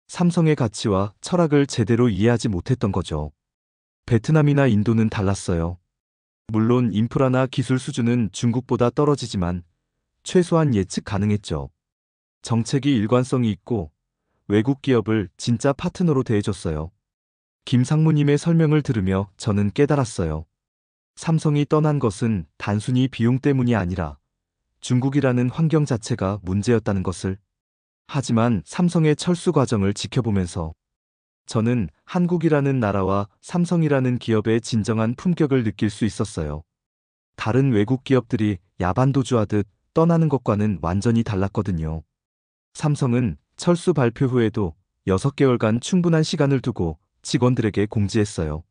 삼성의 가치와 철학을 제대로 이해하지 못했던 거죠. 베트남이나 인도는 달랐어요. 물론 인프라나 기술 수준은 중국보다 떨어지지만 최소한 예측 가능했죠. 정책이 일관성이 있고 외국 기업을 진짜 파트너로 대해줬어요. 김상무님의 설명을 들으며 저는 깨달았어요. 삼성이 떠난 것은 단순히 비용 때문이 아니라 중국이라는 환경 자체가 문제였다는 것을. 하지만 삼성의 철수 과정을 지켜보면서 저는 한국이라는 나라와 삼성이라는 기업의 진정한 품격을 느낄 수 있었어요. 다른 외국 기업들이 야반도주하듯 떠나는 것과는 완전히 달랐거든요. 삼성은 철수 발표 후에도 6개월간 충분한 시간을 두고 직원들에게 공지했어요.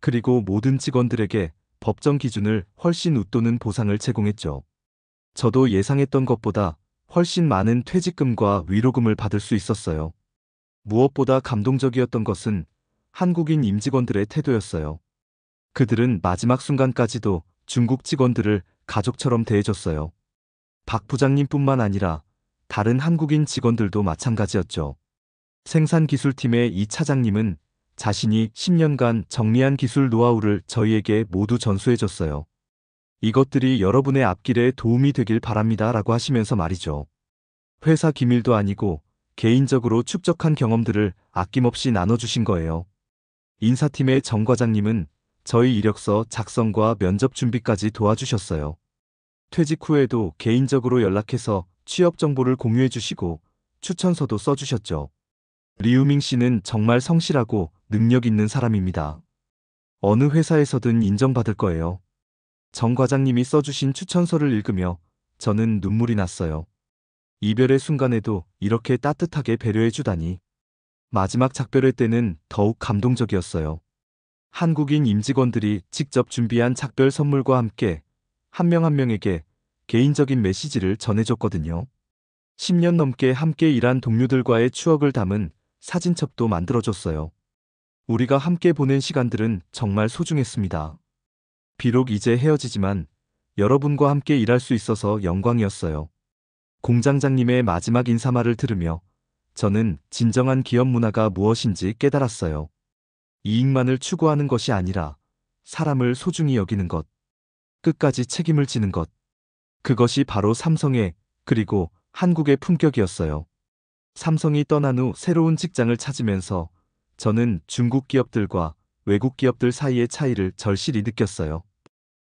그리고 모든 직원들에게 법정 기준을 훨씬 웃도는 보상을 제공했죠. 저도 예상했던 것보다 훨씬 많은 퇴직금과 위로금을 받을 수 있었어요. 무엇보다 감동적이었던 것은 한국인 임직원들의 태도였어요. 그들은 마지막 순간까지도 중국 직원들을 가족처럼 대해줬어요. 박 부장님뿐만 아니라 다른 한국인 직원들도 마찬가지였죠. 생산기술팀의 이 차장님은 자신이 10년간 정리한 기술 노하우를 저희에게 모두 전수해줬어요. 이것들이 여러분의 앞길에 도움이 되길 바랍니다 라고 하시면서 말이죠. 회사 기밀도 아니고 개인적으로 축적한 경험들을 아낌없이 나눠주신 거예요. 인사팀의 정 과장님은 저희 이력서 작성과 면접 준비까지 도와주셨어요. 퇴직 후에도 개인적으로 연락해서 취업 정보를 공유해 주시고 추천서도 써주셨죠. 리우밍 씨는 정말 성실하고 능력 있는 사람입니다. 어느 회사에서든 인정받을 거예요. 정 과장님이 써주신 추천서를 읽으며 저는 눈물이 났어요. 이별의 순간에도 이렇게 따뜻하게 배려해 주다니. 마지막 작별회 때는 더욱 감동적이었어요. 한국인 임직원들이 직접 준비한 작별 선물과 함께 한 명 한 명에게 개인적인 메시지를 전해줬거든요. 10년 넘게 함께 일한 동료들과의 추억을 담은 사진첩도 만들어줬어요. 우리가 함께 보낸 시간들은 정말 소중했습니다. 비록 이제 헤어지지만 여러분과 함께 일할 수 있어서 영광이었어요. 공장장님의 마지막 인사말을 들으며 저는 진정한 기업 문화가 무엇인지 깨달았어요. 이익만을 추구하는 것이 아니라 사람을 소중히 여기는 것, 끝까지 책임을 지는 것. 그것이 바로 삼성의 그리고 한국의 품격이었어요. 삼성이 떠난 후 새로운 직장을 찾으면서 저는 중국 기업들과 외국 기업들 사이의 차이를 절실히 느꼈어요.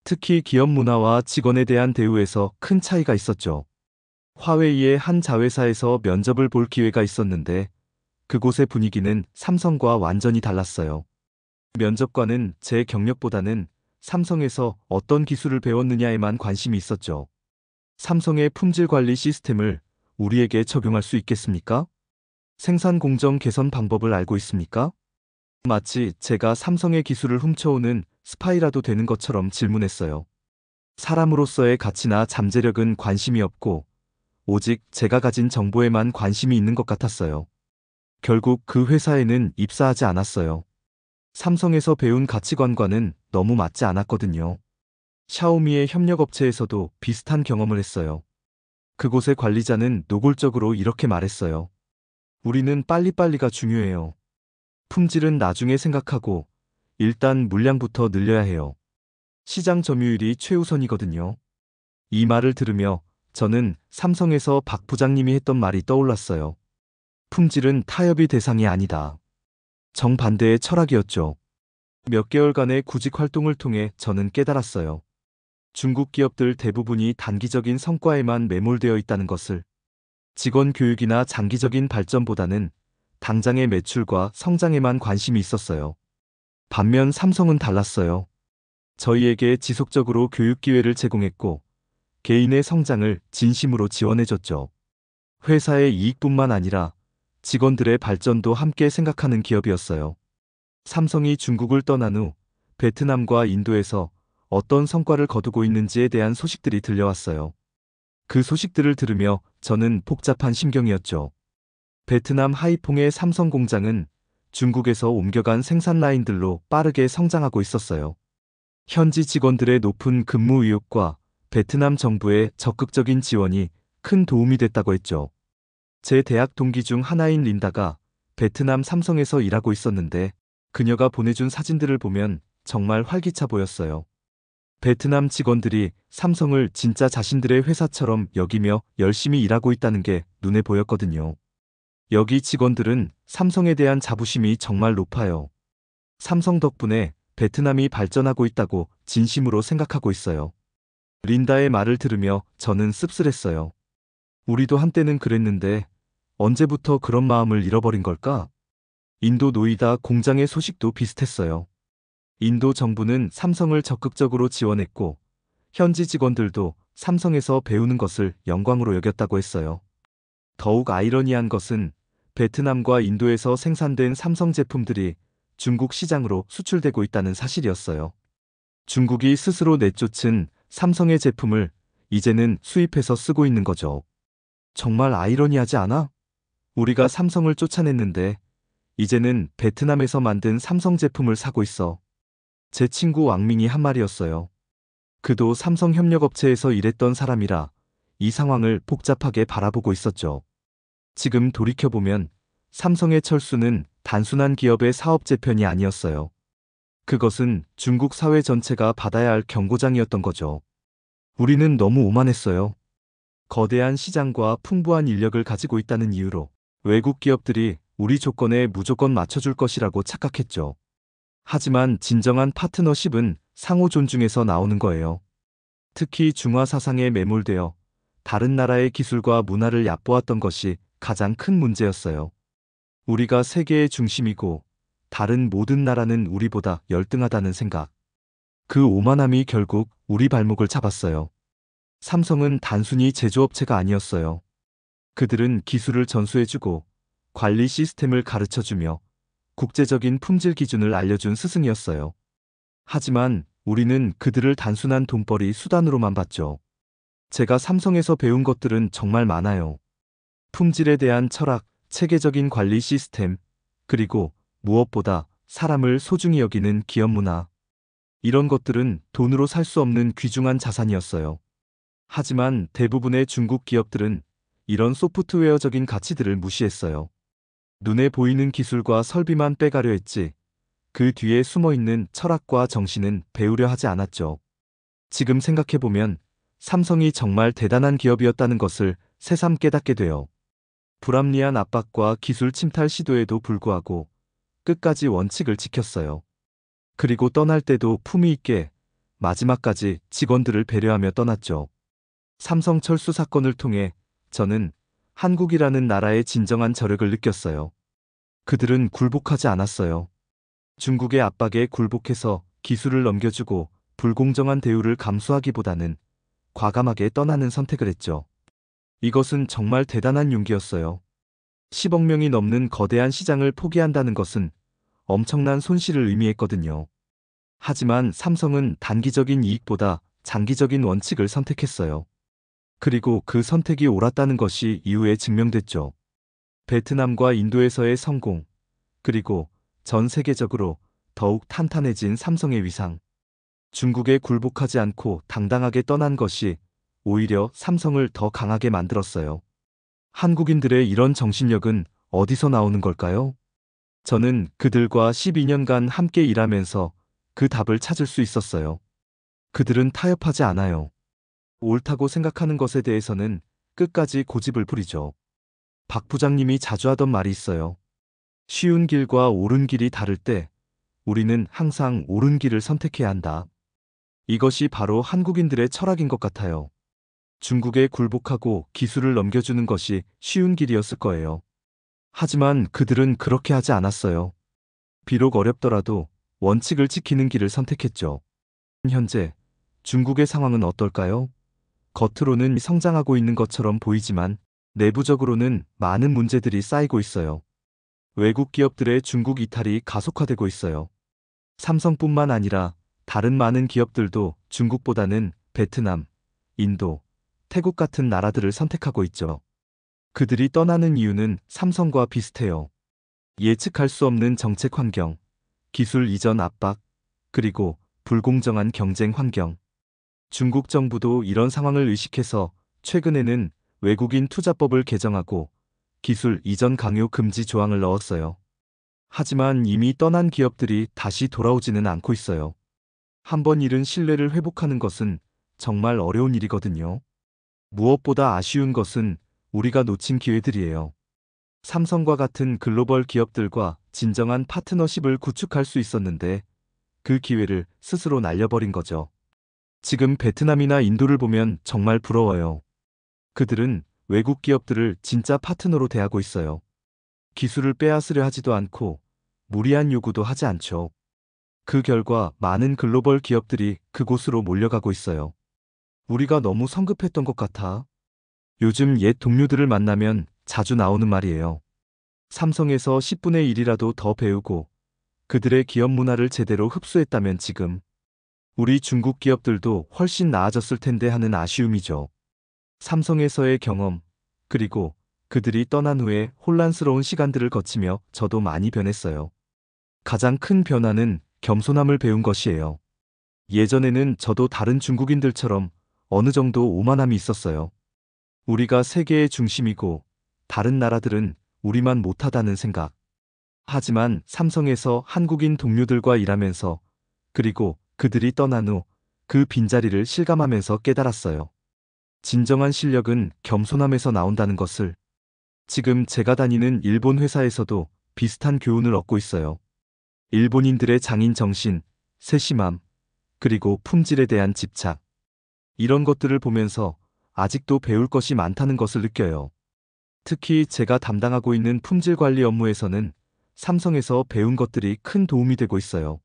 특히 기업 문화와 직원에 대한 대우에서 큰 차이가 있었죠. 화웨이의 한 자회사에서 면접을 볼 기회가 있었는데 그곳의 분위기는 삼성과 완전히 달랐어요. 면접관은 제 경력보다는 삼성에서 어떤 기술을 배웠느냐에만 관심이 있었죠. 삼성의 품질 관리 시스템을 우리에게 적용할 수 있겠습니까? 생산 공정 개선 방법을 알고 있습니까? 마치 제가 삼성의 기술을 훔쳐오는 스파이라도 되는 것처럼 질문했어요. 사람으로서의 가치나 잠재력은 관심이 없고 오직 제가 가진 정보에만 관심이 있는 것 같았어요. 결국 그 회사에는 입사하지 않았어요. 삼성에서 배운 가치관과는 너무 맞지 않았거든요. 샤오미의 협력업체에서도 비슷한 경험을 했어요. 그곳의 관리자는 노골적으로 이렇게 말했어요. 우리는 빨리빨리가 중요해요. 품질은 나중에 생각하고 일단 물량부터 늘려야 해요. 시장 점유율이 최우선이거든요. 이 말을 들으며 저는 삼성에서 박 부장님이 했던 말이 떠올랐어요. 품질은 타협의 대상이 아니다. 정반대의 철학이었죠. 몇 개월간의 구직 활동을 통해 저는 깨달았어요. 중국 기업들 대부분이 단기적인 성과에만 매몰되어 있다는 것을. 직원 교육이나 장기적인 발전보다는 당장의 매출과 성장에만 관심이 있었어요. 반면 삼성은 달랐어요. 저희에게 지속적으로 교육 기회를 제공했고 개인의 성장을 진심으로 지원해줬죠. 회사의 이익뿐만 아니라 직원들의 발전도 함께 생각하는 기업이었어요. 삼성이 중국을 떠난 후 베트남과 인도에서 어떤 성과를 거두고 있는지에 대한 소식들이 들려왔어요. 그 소식들을 들으며 저는 복잡한 심경이었죠. 베트남 하이퐁의 삼성 공장은 중국에서 옮겨간 생산 라인들로 빠르게 성장하고 있었어요. 현지 직원들의 높은 근무 의욕과 베트남 정부의 적극적인 지원이 큰 도움이 됐다고 했죠. 제 대학 동기 중 하나인 린다가 베트남 삼성에서 일하고 있었는데 그녀가 보내준 사진들을 보면 정말 활기차 보였어요. 베트남 직원들이 삼성을 진짜 자신들의 회사처럼 여기며 열심히 일하고 있다는 게 눈에 보였거든요. 여기 직원들은 삼성에 대한 자부심이 정말 높아요. 삼성 덕분에 베트남이 발전하고 있다고 진심으로 생각하고 있어요. 린다의 말을 들으며 저는 씁쓸했어요. 우리도 한때는 그랬는데 언제부터 그런 마음을 잃어버린 걸까? 인도 노이다 공장의 소식도 비슷했어요. 인도 정부는 삼성을 적극적으로 지원했고 현지 직원들도 삼성에서 배우는 것을 영광으로 여겼다고 했어요. 더욱 아이러니한 것은 베트남과 인도에서 생산된 삼성 제품들이 중국 시장으로 수출되고 있다는 사실이었어요. 중국이 스스로 내쫓은 삼성의 제품을 이제는 수입해서 쓰고 있는 거죠. 정말 아이러니하지 않아? 우리가 삼성을 쫓아냈는데 이제는 베트남에서 만든 삼성 제품을 사고 있어. 제 친구 왕민이 한 말이었어요. 그도 삼성 협력업체에서 일했던 사람이라 이 상황을 복잡하게 바라보고 있었죠. 지금 돌이켜보면 삼성의 철수는 단순한 기업의 사업 재편이 아니었어요. 그것은 중국 사회 전체가 받아야 할 경고장이었던 거죠. 우리는 너무 오만했어요. 거대한 시장과 풍부한 인력을 가지고 있다는 이유로 외국 기업들이 우리 조건에 무조건 맞춰줄 것이라고 착각했죠. 하지만 진정한 파트너십은 상호 존중에서 나오는 거예요. 특히 중화 사상에 매몰되어 다른 나라의 기술과 문화를 얕보았던 것이 가장 큰 문제였어요. 우리가 세계의 중심이고 다른 모든 나라는 우리보다 열등하다는 생각. 그 오만함이 결국 우리 발목을 잡았어요. 삼성은 단순히 제조업체가 아니었어요. 그들은 기술을 전수해주고 관리 시스템을 가르쳐주며 국제적인 품질 기준을 알려준 스승이었어요. 하지만 우리는 그들을 단순한 돈벌이 수단으로만 봤죠. 제가 삼성에서 배운 것들은 정말 많아요. 품질에 대한 철학, 체계적인 관리 시스템, 그리고 무엇보다 사람을 소중히 여기는 기업 문화. 이런 것들은 돈으로 살 수 없는 귀중한 자산이었어요. 하지만 대부분의 중국 기업들은 이런 소프트웨어적인 가치들을 무시했어요. 눈에 보이는 기술과 설비만 빼가려 했지, 그 뒤에 숨어있는 철학과 정신은 배우려 하지 않았죠. 지금 생각해보면 삼성이 정말 대단한 기업이었다는 것을 새삼 깨닫게 돼요. 불합리한 압박과 기술 침탈 시도에도 불구하고 끝까지 원칙을 지켰어요. 그리고 떠날 때도 품위 있게 마지막까지 직원들을 배려하며 떠났죠. 삼성 철수 사건을 통해 저는 한국이라는 나라의 진정한 저력을 느꼈어요. 그들은 굴복하지 않았어요. 중국의 압박에 굴복해서 기술을 넘겨주고 불공정한 대우를 감수하기보다는 과감하게 떠나는 선택을 했죠. 이것은 정말 대단한 용기였어요. 10억 명이 넘는 거대한 시장을 포기한다는 것은 엄청난 손실을 의미했거든요. 하지만 삼성은 단기적인 이익보다 장기적인 원칙을 선택했어요. 그리고 그 선택이 옳았다는 것이 이후에 증명됐죠. 베트남과 인도에서의 성공, 그리고 전 세계적으로 더욱 탄탄해진 삼성의 위상. 중국에 굴복하지 않고 당당하게 떠난 것이 오히려 삼성을 더 강하게 만들었어요. 한국인들의 이런 정신력은 어디서 나오는 걸까요? 저는 그들과 12년간 함께 일하면서 그 답을 찾을 수 있었어요. 그들은 타협하지 않아요. 옳다고 생각하는 것에 대해서는 끝까지 고집을 부리죠. 박 부장님이 자주 하던 말이 있어요. 쉬운 길과 옳은 길이 다를 때 우리는 항상 옳은 길을 선택해야 한다. 이것이 바로 한국인들의 철학인 것 같아요. 중국에 굴복하고 기술을 넘겨주는 것이 쉬운 길이었을 거예요. 하지만 그들은 그렇게 하지 않았어요. 비록 어렵더라도 원칙을 지키는 길을 선택했죠. 현재 중국의 상황은 어떨까요? 겉으로는 성장하고 있는 것처럼 보이지만 내부적으로는 많은 문제들이 쌓이고 있어요. 외국 기업들의 중국 이탈이 가속화되고 있어요. 삼성뿐만 아니라 다른 많은 기업들도 중국보다는 베트남, 인도, 태국 같은 나라들을 선택하고 있죠. 그들이 떠나는 이유는 삼성과 비슷해요. 예측할 수 없는 정책 환경, 기술 이전 압박, 그리고 불공정한 경쟁 환경. 중국 정부도 이런 상황을 의식해서 최근에는 외국인 투자법을 개정하고 기술 이전 강요 금지 조항을 넣었어요. 하지만 이미 떠난 기업들이 다시 돌아오지는 않고 있어요. 한번 잃은 신뢰를 회복하는 것은 정말 어려운 일이거든요. 무엇보다 아쉬운 것은 우리가 놓친 기회들이에요. 삼성과 같은 글로벌 기업들과 진정한 파트너십을 구축할 수 있었는데 그 기회를 스스로 날려버린 거죠. 지금 베트남이나 인도를 보면 정말 부러워요. 그들은 외국 기업들을 진짜 파트너로 대하고 있어요. 기술을 빼앗으려 하지도 않고 무리한 요구도 하지 않죠. 그 결과 많은 글로벌 기업들이 그곳으로 몰려가고 있어요. 우리가 너무 성급했던 것 같아. 요즘 옛 동료들을 만나면 자주 나오는 말이에요. 삼성에서 10분의 1이라도 더 배우고 그들의 기업 문화를 제대로 흡수했다면 지금 우리 중국 기업들도 훨씬 나아졌을 텐데 하는 아쉬움이죠. 삼성에서의 경험, 그리고 그들이 떠난 후에 혼란스러운 시간들을 거치며 저도 많이 변했어요. 가장 큰 변화는 겸손함을 배운 것이에요. 예전에는 저도 다른 중국인들처럼 어느 정도 오만함이 있었어요. 우리가 세계의 중심이고 다른 나라들은 우리만 못하다는 생각. 하지만 삼성에서 한국인 동료들과 일하면서 그리고 그들이 떠난 후 그 빈자리를 실감하면서 깨달았어요. 진정한 실력은 겸손함에서 나온다는 것을. 지금 제가 다니는 일본 회사에서도 비슷한 교훈을 얻고 있어요. 일본인들의 장인 정신, 세심함, 그리고 품질에 대한 집착. 이런 것들을 보면서 아직도 배울 것이 많다는 것을 느껴요. 특히 제가 담당하고 있는 품질 관리 업무에서는 삼성에서 배운 것들이 큰 도움이 되고 있어요.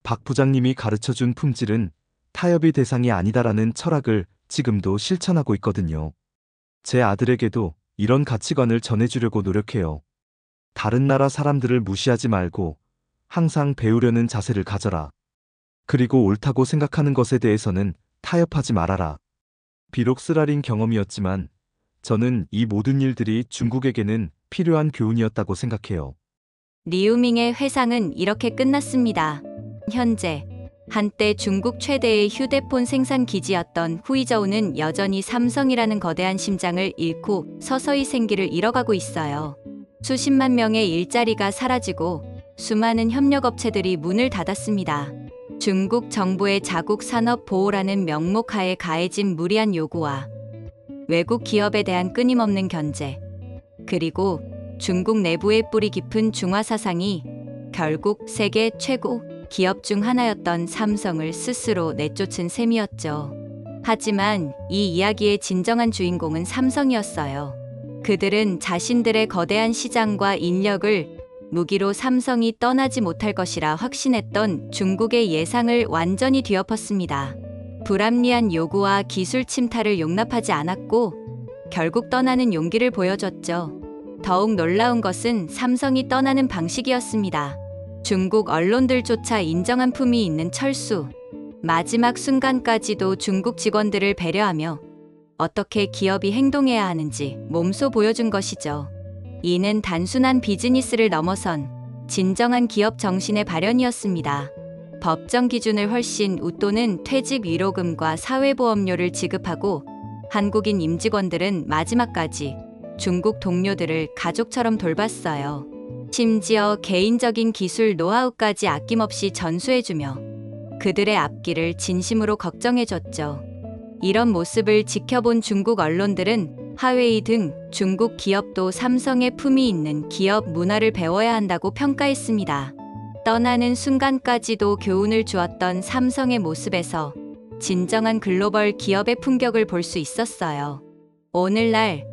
박 부장님이 가르쳐준 품질은 타협의 대상이 아니다라는 철학을 지금도 실천하고 있거든요. 제 아들에게도 이런 가치관을 전해주려고 노력해요. 다른 나라 사람들을 무시하지 말고 항상 배우려는 자세를 가져라. 그리고 옳다고 생각하는 것에 대해서는 타협하지 말아라. 비록 쓰라린 경험이었지만 저는 이 모든 일들이 중국에게는 필요한 교훈이었다고 생각해요. 리우밍의 회상은 이렇게 끝났습니다. 현재 한때 중국 최대의 휴대폰 생산 기지였던 후이저우는 여전히 삼성이라는 거대한 심장을 잃고 서서히 생기를 잃어가고 있어요. 수십만 명의 일자리가 사라지고 수많은 협력업체들이 문을 닫았습니다. 중국 정부의 자국 산업 보호라는 명목하에 가해진 무리한 요구와 외국 기업에 대한 끊임없는 견제, 그리고 중국 내부의 뿌리 깊은 중화 사상이 결국 세계 최고 기업 중 하나였던 삼성을 스스로 내쫓은 셈이었죠. 하지만 이 이야기의 진정한 주인공은 삼성이었어요. 그들은 자신들의 거대한 시장과 인력을 무기로 삼성이 떠나지 못할 것이라 확신했던 중국의 예상을 완전히 뒤엎었습니다. 불합리한 요구와 기술 침탈을 용납하지 않았고 결국 떠나는 용기를 보여줬죠. 더욱 놀라운 것은 삼성이 떠나는 방식이었습니다. 중국 언론들조차 인정한 품이 있는 철수. 마지막 순간까지도 중국 직원들을 배려하며 어떻게 기업이 행동해야 하는지 몸소 보여준 것이죠. 이는 단순한 비즈니스를 넘어선 진정한 기업 정신의 발현이었습니다. 법정 기준을 훨씬 웃도는 퇴직 위로금과 사회보험료를 지급하고 한국인 임직원들은 마지막까지 중국 동료들을 가족처럼 돌봤어요. 심지어 개인적인 기술 노하우까지 아낌없이 전수해주며 그들의 앞길을 진심으로 걱정해줬죠. 이런 모습을 지켜본 중국 언론들은 화웨이 등 중국 기업도 삼성의 품이 있는 기업 문화를 배워야 한다고 평가했습니다. 떠나는 순간까지도 교훈을 주었던 삼성의 모습에서 진정한 글로벌 기업의 품격을 볼 수 있었어요. 오늘날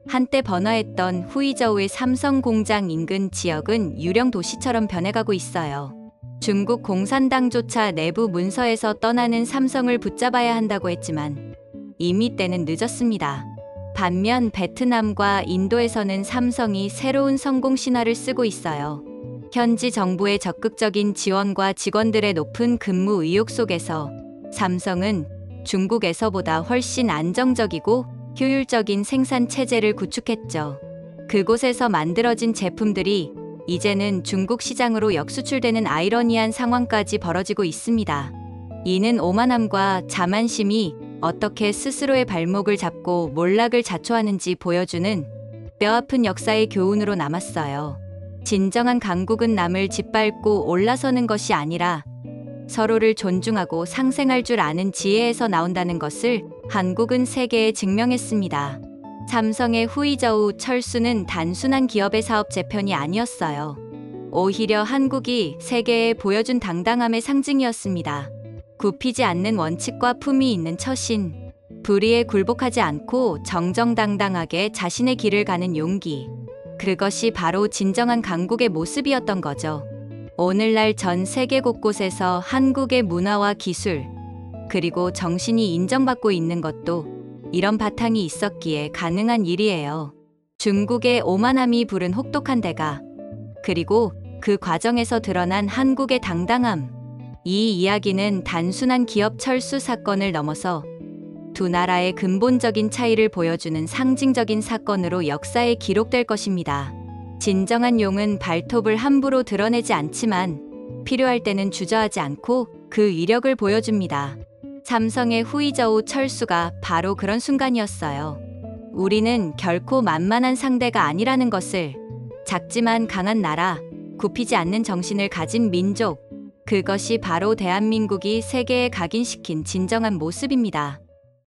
한때 번화했던 후이저우의 삼성 공장 인근 지역은 유령 도시처럼 변해가고 있어요. 중국 공산당조차 내부 문서에서 떠나는 삼성을 붙잡아야 한다고 했지만 이미 때는 늦었습니다. 반면 베트남과 인도에서는 삼성이 새로운 성공 신화를 쓰고 있어요. 현지 정부의 적극적인 지원과 직원들의 높은 근무 의욕 속에서 삼성은 중국에서보다 훨씬 안정적이고 효율적인 생산 체제를 구축했죠. 그곳에서 만들어진 제품들이 이제는 중국 시장으로 역수출되는 아이러니한 상황까지 벌어지고 있습니다. 이는 오만함과 자만심이 어떻게 스스로의 발목을 잡고 몰락을 자초하는지 보여주는 뼈아픈 역사의 교훈으로 남았어요. 진정한 강국은 남을 짓밟고 올라서는 것이 아니라 서로를 존중하고 상생할 줄 아는 지혜에서 나온다는 것을 한국은 세계에 증명했습니다. 삼성의 후이저우 철수는 단순한 기업의 사업 재편이 아니었어요. 오히려 한국이 세계에 보여준 당당함의 상징이었습니다. 굽히지 않는 원칙과 품위 있는 처신, 불의에 굴복하지 않고 정정당당하게 자신의 길을 가는 용기. 그것이 바로 진정한 강국의 모습이었던 거죠. 오늘날 전 세계 곳곳에서 한국의 문화와 기술, 그리고 정신이 인정받고 있는 것도 이런 바탕이 있었기에 가능한 일이에요. 중국의 오만함이 부른 혹독한 대가, 그리고 그 과정에서 드러난 한국의 당당함. 이 이야기는 단순한 기업 철수 사건을 넘어서 두 나라의 근본적인 차이를 보여주는 상징적인 사건으로 역사에 기록될 것입니다. 진정한 용은 발톱을 함부로 드러내지 않지만 필요할 때는 주저하지 않고 그 위력을 보여줍니다. 삼성의 후이저우 철수가 바로 그런 순간이었어요. 우리는 결코 만만한 상대가 아니라는 것을, 작지만 강한 나라, 굽히지 않는 정신을 가진 민족, 그것이 바로 대한민국이 세계에 각인시킨 진정한 모습입니다.